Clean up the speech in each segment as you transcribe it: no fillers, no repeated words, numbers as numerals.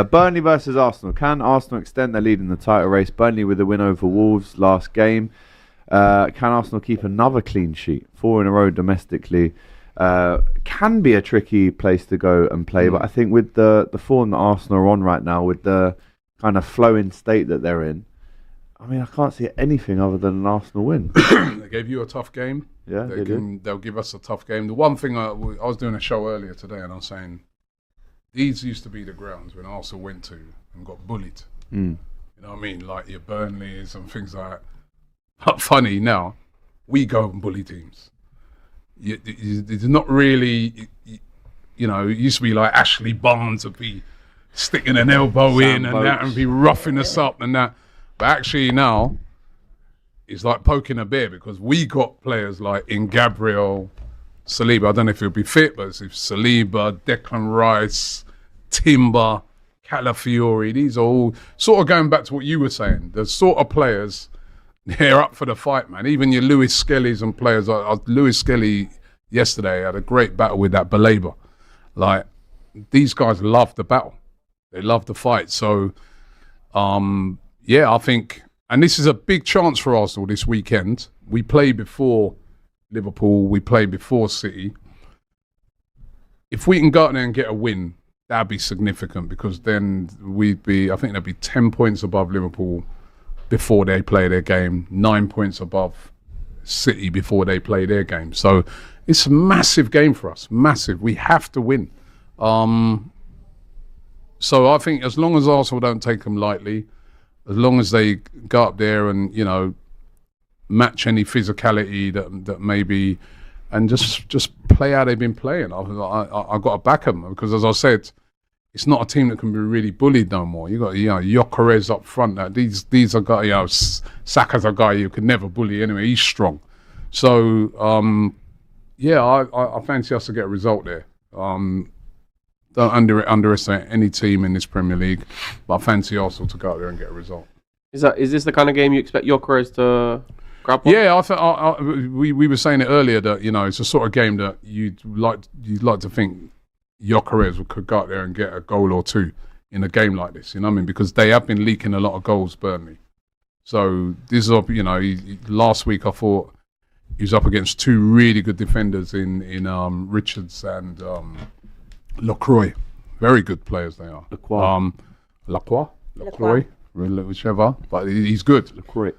Burnley versus Arsenal. Can Arsenal extend their lead in the title race? Burnley with a win over Wolves last game. Can Arsenal keep another clean sheet? 4 in a row domestically. Can be a tricky place to go and play, but I think with the form that Arsenal are on right now, with the kind of flowing state that they're in, I mean, I can't see anything other than an Arsenal win. They gave you a tough game. Yeah, they did. They'll give us a tough game. The one thing I was doing a show earlier today, and I was saying these used to be the grounds when Arsenal went to and got bullied. You know what I mean? Like your Burnleys and things like that. But funny now, we go and bully teams. It's not really, you know, it used to be like Ashley Barnes would be sticking an elbow in and that and be roughing us up and that. But actually now, it's like poking a bear because we got players like in Gabriel, Saliba, I don't know if he'll be fit, but it's Saliba, Declan Rice, Timber, Calafiori, these are all sort of going back to what you were saying. The sort of players, they're up for the fight, man. Even your Lewis Skellies and players. Lewis Skelly yesterday had a great battle with that Baleba. Like, these guys love the battle. They love the fight. So, yeah, I think, and this is a big chance for Arsenal this weekend. We play before Liverpool. We play before City. If we can go out there and get a win, that'd be significant because then we'd be, I think they'd be 10 points above Liverpool before they play their game, 9 points above City before they play their game. So it's a massive game for us, massive. We have to win. So I think as long as Arsenal don't take them lightly, as long as they go up there and, you know, match any physicality that maybe, and just play how they've been playing. I've got to back them because, as I said, it's not a team that can be really bullied no more. You got, you know, Gyökeres up front. These are guys, you know, Saka's a guy you could never bully anyway. He's strong. So, yeah, I fancy us to get a result there. Don't underestimate any team in this Premier League, but I fancy Arsenal to go out there and get a result. Is this the kind of game you expect Gyökeres to grab one? Yeah, we were saying it earlier that, you know, it's a sort of game that you'd like to think Gyökeres could go out there and get a goal or two in a game like this, you know what I mean? Because they have been leaking a lot of goals, Burnley. So this is, you know, last week I thought he was up against two really good defenders in Richards and Lacroix. Very good players they are. Lacroix, whichever. But he's good. Lacroix.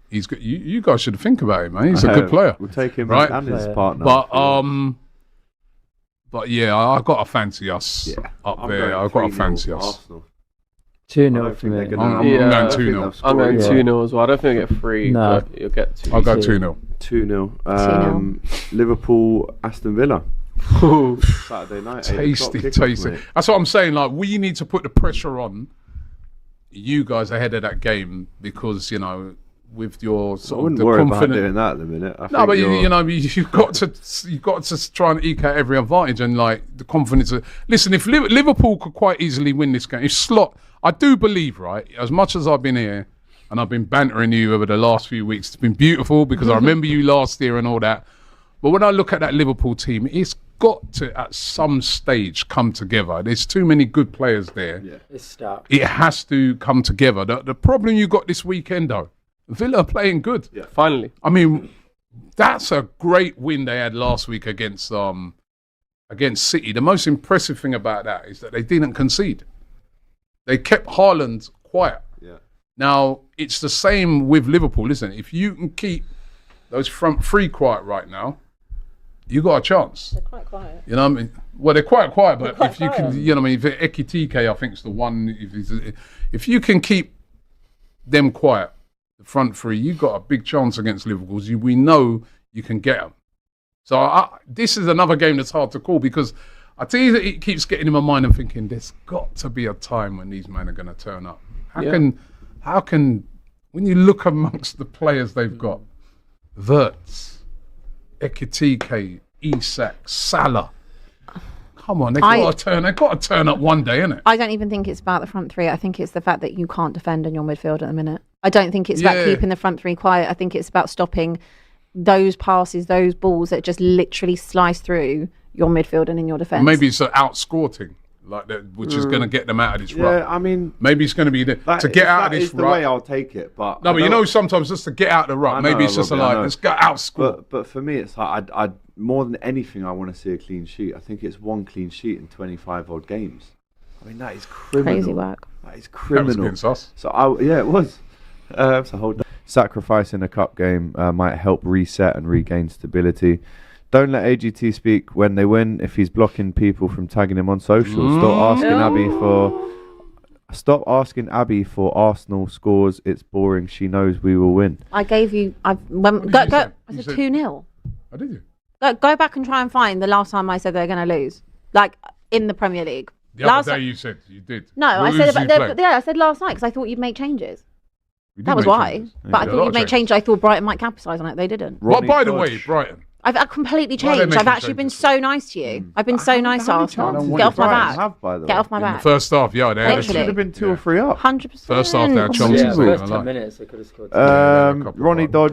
He's good. You guys should think about him, man. He's a good player. We'll take him right? and his partner. But yeah, I've got to fancy us up there. I've got to fancy us. 2-0 for me. I'm going 2-0. I'm going 2-0 as well. I don't think you'll get 3, No. but you'll get 2. I'll go 2-0. 2-0. Liverpool, Aston Villa. Saturday night. Tasty. Mate. That's what I'm saying. Like, we need to put the pressure on you guys ahead of that game because, you know, with your sort I wouldn't of worry confidence. about doing that at the minute. No, but you know, you've got to try and eke out every advantage and like the confidence. Listen, if Liverpool could quite easily win this game, if Slot, I do believe, right? As much as I've been here and I've been bantering you over the last few weeks, it's been beautiful because I remember you last year and all that. But when I look at that Liverpool team, it's got to at some stage come together. There's too many good players there. Yeah, it's stuck. It has to come together. The problem you got this weekend, though, Villa are playing good. Yeah, finally. I mean, that's a great win they had last week against City. The most impressive thing about that is that they didn't concede. They kept Haaland quiet. Yeah. Now, it's the same with Liverpool. Listen, if you can keep those front three quiet right now, you got a chance. They're quite quiet. You know what I mean? Well, they're quite quiet, but Quite if you quiet. can, you know what I mean? Ekitike, I think, is the one. If you can keep them quiet, the front three, you got a big chance against Liverpool. We know you can get them. So this is another game that's hard to call because I tell you that it keeps getting in my mind and thinking there's got to be a time when these men are going to turn up. How can when you look amongst the players they've got, Wirtz, Ekitike, Isak, Salah. Come on, they've got to turn up one day, innit? I don't even think it's about the front three. I think it's the fact that you can't defend in your midfield at the minute. I don't think it's about keeping the front three quiet. I think it's about stopping those passes, those balls that just literally slice through your midfield and in your defence. Maybe it's an outscore thing. like that, which is going to get them out of this Yeah, rut. I mean, Maybe it's going to be to get out of this the way rut. I'll take it. But No, but you know, sometimes just to get out of the rut, maybe it's just Robbie, I like know. let's get out school. But for me, it's like I more than anything, I want to see a clean sheet. I think it's one clean sheet in 25 odd games. I mean, that is criminal. Crazy work. That is That was criminal. against us. So yeah, it was. So hold on. Sacrifice in a cup game might help reset and regain stability. Don't let AGT speak when they win. If he's blocking people from tagging him on social, stop asking Abby for Arsenal scores. It's boring. She knows we will win. I gave you. I said 2-0. Oh, did you? Go back and try and find the last time I said they're going to lose, like in the Premier League. The other day you said you did. No, I Who said did you play? I said last night because I thought you'd make changes. We did That was make why. changes. But I Yeah, a thought lot you'd of make changes. I thought Brighton might capitalise on it. They didn't. Well, Ronnie by the Dodge. way, Brighton. I've completely Why are they changed. I've making actually been changes? so nice to you. I've been so nice to How many Arsenal. chances Get did off my Brighton back. have, by the Get way? off my In the back. first half, yeah, they had It should have been 2 or 3 up. 100%. First half, they had Yeah, chances. the first I 10 like. minutes they could have scored. a couple Ronnie of Dodge.